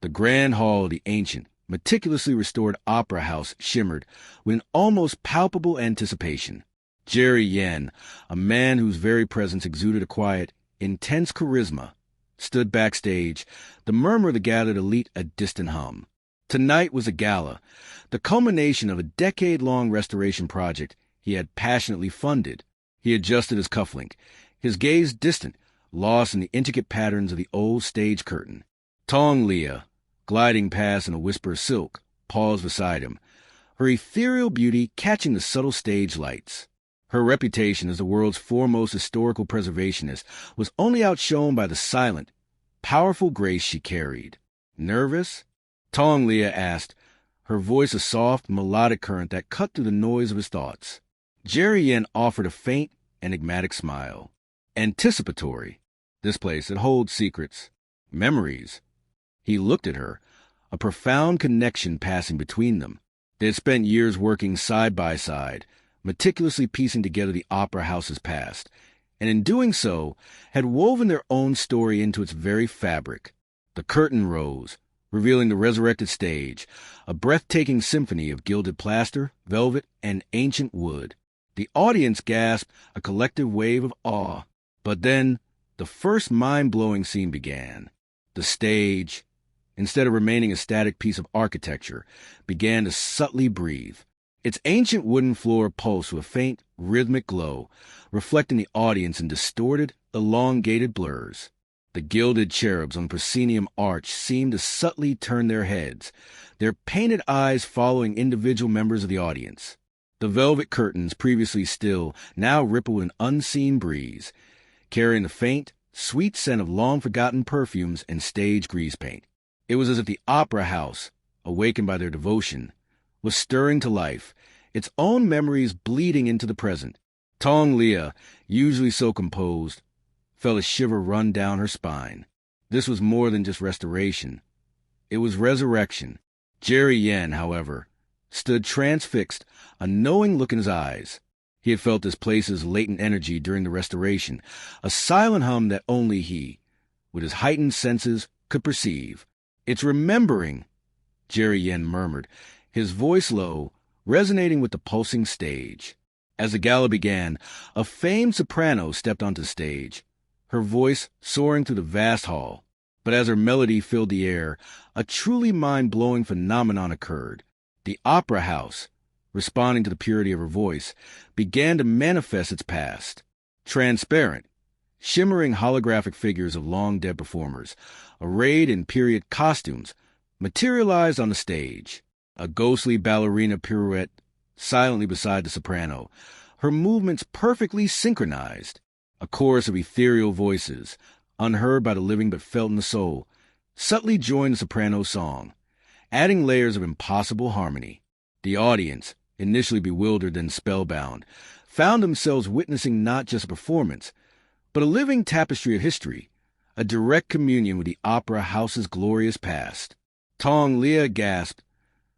The grand hall of the ancient, meticulously restored opera house shimmered with an almost palpable anticipation. Jerry Yen, a man whose very presence exuded a quiet, intense charisma, stood backstage, the murmur of the gathered elite a distant hum. Tonight was a gala, the culmination of a decade-long restoration project he had passionately funded. He adjusted his cufflink, his gaze distant, lost in the intricate patterns of the old stage curtain. Tong Liya, gliding past in a whisper of silk, paused beside him, her ethereal beauty catching the subtle stage lights. Her reputation as the world's foremost historical preservationist was only outshone by the silent, powerful grace she carried. Nervous? Tong Liya asked, her voice a soft, melodic current that cut through the noise of his thoughts. Jerry Yen offered a faint, enigmatic smile. Anticipatory. This place, it holds secrets, memories. He looked at her, a profound connection passing between them. They had spent years working side by side, meticulously piecing together the opera house's past, and in doing so, had woven their own story into its very fabric. The curtain rose, revealing the resurrected stage, a breathtaking symphony of gilded plaster, velvet, and ancient wood. The audience gasped a collective wave of awe. But then, the first mind-blowing scene began. The stage, instead of remaining a static piece of architecture, began to subtly breathe. Its ancient wooden floor pulsed with a faint, rhythmic glow, reflecting the audience in distorted, elongated blurs. The gilded cherubs on the proscenium arch seemed to subtly turn their heads, their painted eyes following individual members of the audience. The velvet curtains, previously still, now rippled with an unseen breeze, carrying the faint, sweet scent of long-forgotten perfumes and stage grease paint. It was as if the opera house, awakened by their devotion, was stirring to life, its own memories bleeding into the present. Tong Liya, usually so composed, felt a shiver run down her spine. This was more than just restoration. It was resurrection. Jerry Yen, however, stood transfixed, a knowing look in his eyes. He had felt this place's latent energy during the restoration, a silent hum that only he, with his heightened senses, could perceive. "It's remembering," Jerry Yen murmured, his voice low, resonating with the pulsing stage. As the gala began, a famed soprano stepped onto the stage, her voice soaring through the vast hall. But as her melody filled the air, a truly mind-blowing phenomenon occurred. The opera house, responding to the purity of her voice, began to manifest its past. Transparent, shimmering holographic figures of long-dead performers, arrayed in period costumes, materialized on the stage. A ghostly ballerina pirouette silently beside the soprano, her movements perfectly synchronized. A chorus of ethereal voices, unheard by the living but felt in the soul, subtly joined the soprano's song, adding layers of impossible harmony. The audience, initially bewildered and spellbound, found themselves witnessing not just a performance, but a living tapestry of history, a direct communion with the opera house's glorious past. Tong Liya gasped,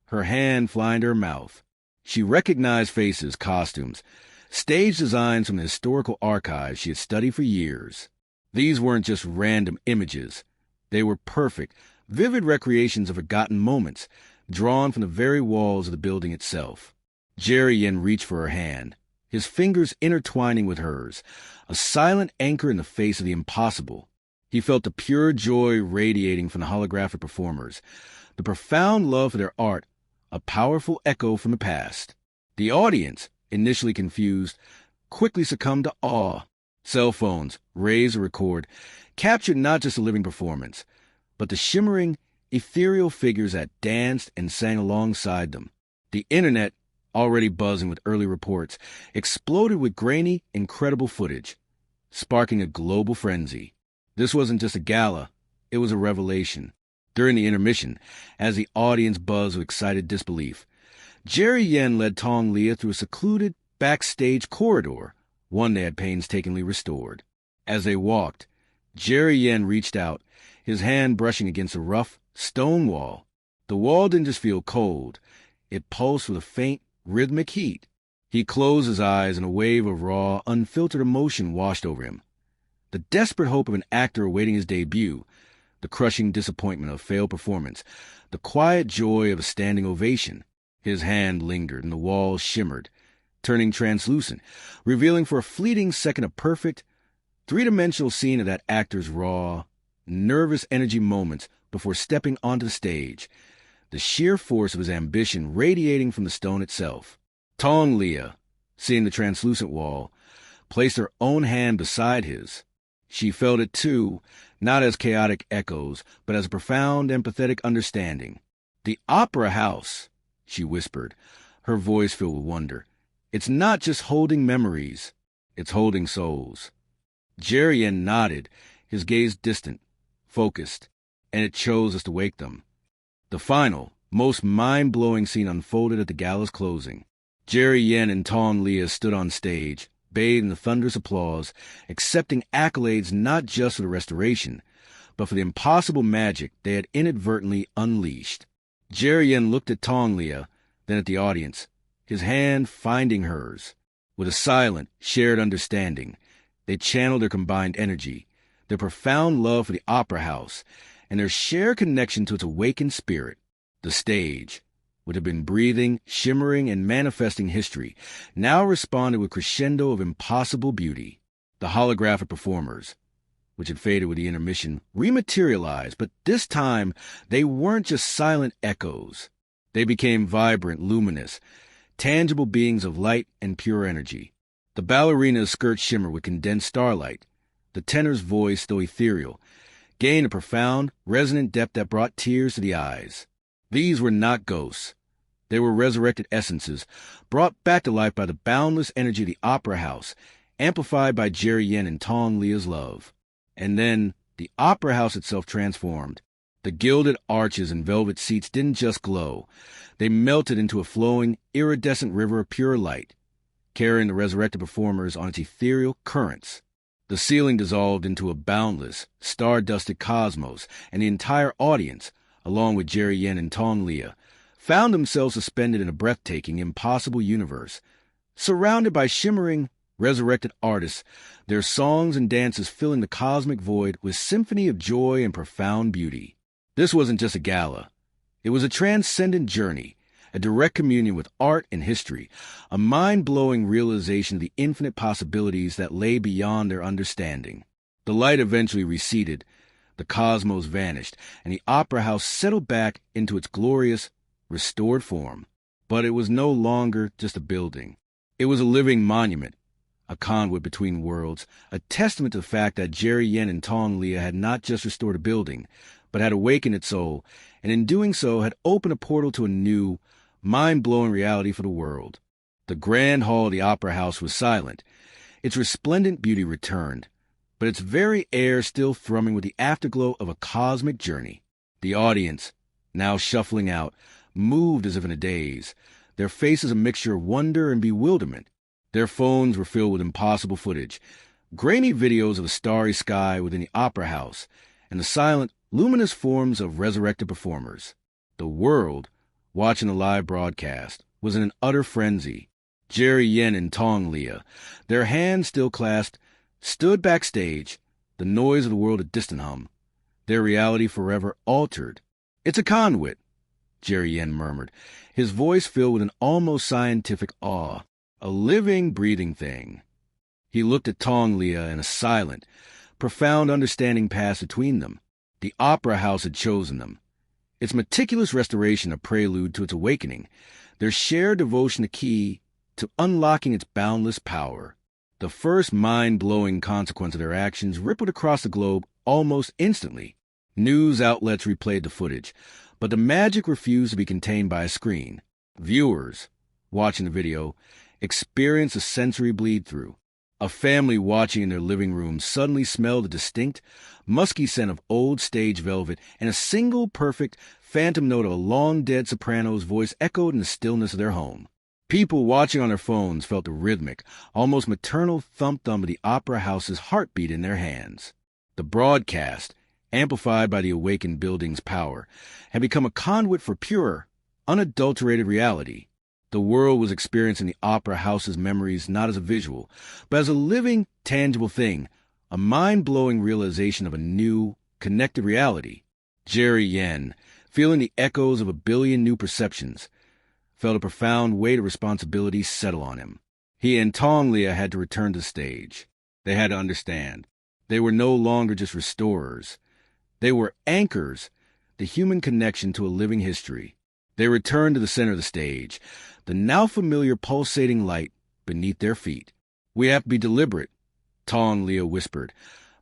her hand flying to her mouth. She recognized faces, costumes, stage designs from the historical archives she had studied for years. These weren't just random images. They were perfect, vivid recreations of forgotten moments, drawn from the very walls of the building itself. Jerry Yen reached for her hand, his fingers intertwining with hers, a silent anchor in the face of the impossible. He felt the pure joy radiating from the holographic performers, the profound love for their art, a powerful echo from the past. The audience, initially confused, quickly succumbed to awe. Cell phones, raised to record, captured not just a living performance, but the shimmering, ethereal figures that danced and sang alongside them. The internet, already buzzing with early reports, exploded with grainy, incredible footage, sparking a global frenzy. This wasn't just a gala, it was a revelation. During the intermission, as the audience buzzed with excited disbelief, Jerry Yen led Tong Liya through a secluded, backstage corridor, one they had painstakingly restored. As they walked, Jerry Yen reached out, his hand brushing against a rough, stone wall. The wall didn't just feel cold, it pulsed with a faint, rhythmic heat. He closed his eyes and a wave of raw, unfiltered emotion washed over him. The desperate hope of an actor awaiting his debut, the crushing disappointment of failed performance, the quiet joy of a standing ovation. His hand lingered, and the walls shimmered, turning translucent, revealing for a fleeting second a perfect, three-dimensional scene of that actor's raw, nervous energy moments before stepping onto the stage, the sheer force of his ambition radiating from the stone itself. Tong Liya, seeing the translucent wall, placed her own hand beside his. She felt it too, not as chaotic echoes, but as a profound, empathetic understanding. "The Opera House," she whispered, her voice filled with wonder. "It's not just holding memories, it's holding souls." Jerry Yen nodded, his gaze distant, focused, and it chose us to wake them. The final, most mind-blowing scene unfolded at the gala's closing. Jerry Yen and Tong Liya stood on stage, bathed in the thunderous applause, accepting accolades not just for the restoration, but for the impossible magic they had inadvertently unleashed. Jerry Yen looked at Tong Liya, then at the audience, his hand finding hers. With a silent, shared understanding, they channeled their combined energy, their profound love for the Opera House, and their shared connection to its awakened spirit. The stage, which had been breathing, shimmering, and manifesting history, now responded with crescendo of impossible beauty. The holographic performers, which had faded with the intermission, rematerialized, but this time they weren't just silent echoes. They became vibrant, luminous, tangible beings of light and pure energy. The ballerina's skirt shimmered with condensed starlight. The tenor's voice, though ethereal, gained a profound, resonant depth that brought tears to the eyes. These were not ghosts. They were resurrected essences, brought back to life by the boundless energy of the Opera House, amplified by Jerry Yen and Tong Liya's love. And then the Opera House itself transformed. The gilded arches and velvet seats didn't just glow. They melted into a flowing, iridescent river of pure light, carrying the resurrected performers on its ethereal currents. The ceiling dissolved into a boundless, star-dusted cosmos, and the entire audience, along with Jerry Yen and Tong Liya, found themselves suspended in a breathtaking, impossible universe, surrounded by shimmering, resurrected artists, their songs and dances filling the cosmic void with symphony of joy and profound beauty. This wasn't just a gala. It was a transcendent journey, a direct communion with art and history, a mind-blowing realization of the infinite possibilities that lay beyond their understanding. The light eventually receded, the cosmos vanished, and the Opera House settled back into its glorious, restored form. But it was no longer just a building. It was a living monument, a conduit between worlds, a testament to the fact that Jerry Yen and Tong Liya had not just restored a building, but had awakened its soul, and in doing so had opened a portal to a new, mind-blowing reality for the world. The grand hall of the Opera House was silent. Its resplendent beauty returned, but its very air still thrumming with the afterglow of a cosmic journey. The audience, now shuffling out, moved as if in a daze, their faces a mixture of wonder and bewilderment. Their phones were filled with impossible footage, grainy videos of a starry sky within the Opera House, and the silent, luminous forms of resurrected performers. The world, watching the live broadcast, was in an utter frenzy. Jerry Yen and Tong Liya, their hands still clasped, stood backstage, the noise of the world a distant hum, their reality forever altered. "It's a conduit," Jerry Yen murmured, his voice filled with an almost scientific awe. "A living, breathing thing." He looked at Tong Liya, and a silent, profound understanding passed between them. The Opera House had chosen them. Its meticulous restoration a prelude to its awakening, their shared devotion the key to unlocking its boundless power. The first mind-blowing consequence of their actions rippled across the globe almost instantly. News outlets replayed the footage, but the magic refused to be contained by a screen. Viewers, watching the video, experienced a sensory bleed-through. A family watching in their living room suddenly smelled a distinct, musky scent of old stage velvet, and a single perfect, phantom note of a long-dead soprano's voice echoed in the stillness of their home. People watching on their phones felt the rhythmic, almost maternal thump-thump of the Opera House's heartbeat in their hands. The broadcast, amplified by the awakened building's power, had become a conduit for pure, unadulterated reality. The world was experiencing the Opera House's memories not as a visual, but as a living, tangible thing, a mind-blowing realization of a new, connected reality. Jerry Yen, feeling the echoes of a billion new perceptions, felt a profound weight of responsibility settle on him. He and Tong Liya had to return to the stage. They had to understand. They were no longer just restorers. They were anchors, the human connection to a living history. They returned to the center of the stage, the now familiar pulsating light beneath their feet. "We have to be deliberate," Tong Liya whispered,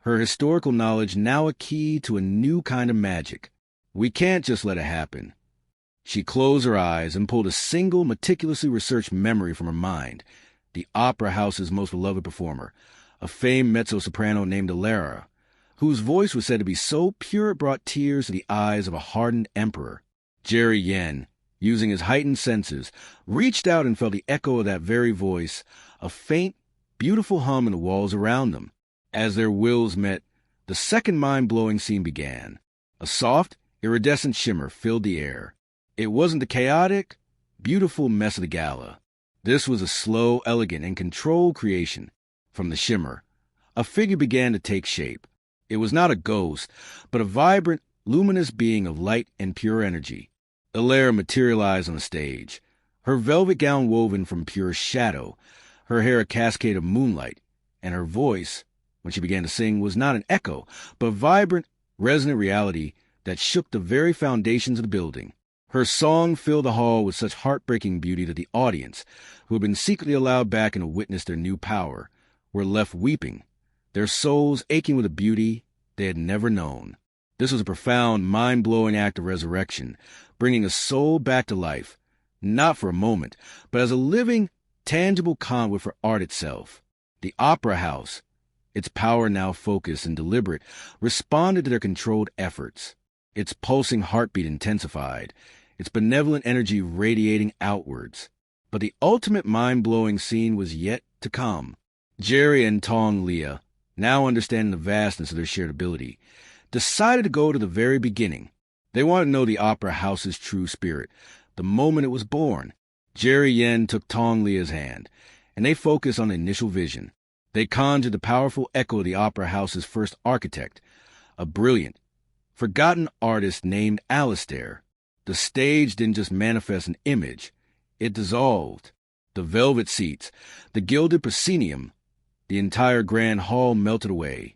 her historical knowledge now a key to a new kind of magic. "We can't just let it happen." She closed her eyes and pulled a single, meticulously researched memory from her mind. The opera house's most beloved performer, a famed mezzo-soprano named Liya, whose voice was said to be so pure it brought tears to the eyes of a hardened emperor. Jerry Yen, using his heightened senses, reached out and felt the echo of that very voice, a faint, beautiful hum in the walls around them. As their wills met, the second mind-blowing scene began. A soft, iridescent shimmer filled the air. It wasn't the chaotic, beautiful mess of the gala. This was a slow, elegant, and controlled creation. From the shimmer, a figure began to take shape. It was not a ghost, but a vibrant, luminous being of light and pure energy. Liya materialized on the stage, her velvet gown woven from pure shadow, her hair a cascade of moonlight, and her voice, when she began to sing, was not an echo, but vibrant, resonant reality that shook the very foundations of the building. Her song filled the hall with such heartbreaking beauty that the audience, who had been secretly allowed back in to witness their new power, were left weeping, their souls aching with a beauty they had never known. This was a profound, mind-blowing act of resurrection, bringing a soul back to life, not for a moment, but as a living, tangible conduit for art itself. The opera house, its power now focused and deliberate, responded to their controlled efforts. Its pulsing heartbeat intensified, its benevolent energy radiating outwards. But the ultimate mind-blowing scene was yet to come. Jerry and Tong Liya, now understanding the vastness of their shared ability, decided to go to the very beginning. They wanted to know the opera house's true spirit, the moment it was born. Jerry Yen took Tong Liya's hand, and they focused on the initial vision. They conjured the powerful echo of the opera house's first architect, a brilliant, forgotten artist named Alistair. The stage didn't just manifest an image, it dissolved. The velvet seats, the gilded proscenium, the entire grand hall melted away,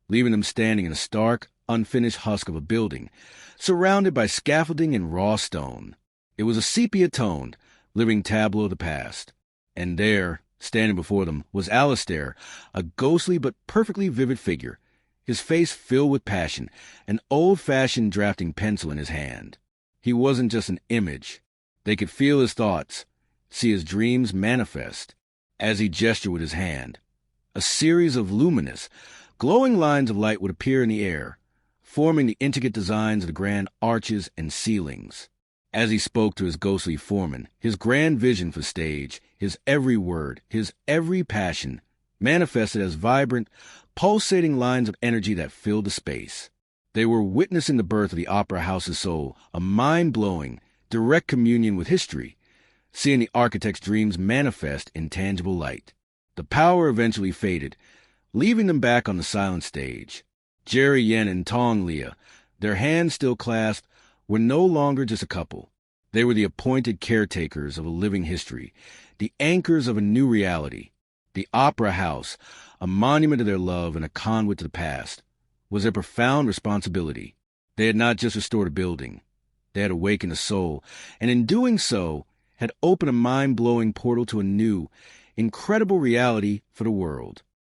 leaving them standing in a stark, unfinished husk of a building, surrounded by scaffolding and raw stone. It was a sepia-toned, living tableau of the past. And there, standing before them, was Alistair, a ghostly but perfectly vivid figure, his face filled with passion, an old-fashioned drafting pencil in his hand. He wasn't just an image. They could feel his thoughts, see his dreams manifest, as he gestured with his hand. A series of luminous, glowing lines of light would appear in the air, forming the intricate designs of the grand arches and ceilings. As he spoke to his ghostly foreman, his grand vision for stage, his every word, his every passion, manifested as vibrant, pulsating lines of energy that filled the space. They were witnessing the birth of the opera house's soul, a mind-blowing, direct communion with history, seeing the architect's dreams manifest in tangible light. The power eventually faded, leaving them back on the silent stage. Jerry Yen and Tong Liya, their hands still clasped, were no longer just a couple. They were the appointed caretakers of a living history, the anchors of a new reality. The opera house, a monument to their love and a conduit to the past, was their profound responsibility. They had not just restored a building. They had awakened a soul, and in doing so, had opened a mind-blowing portal to a new, incredible reality for the world.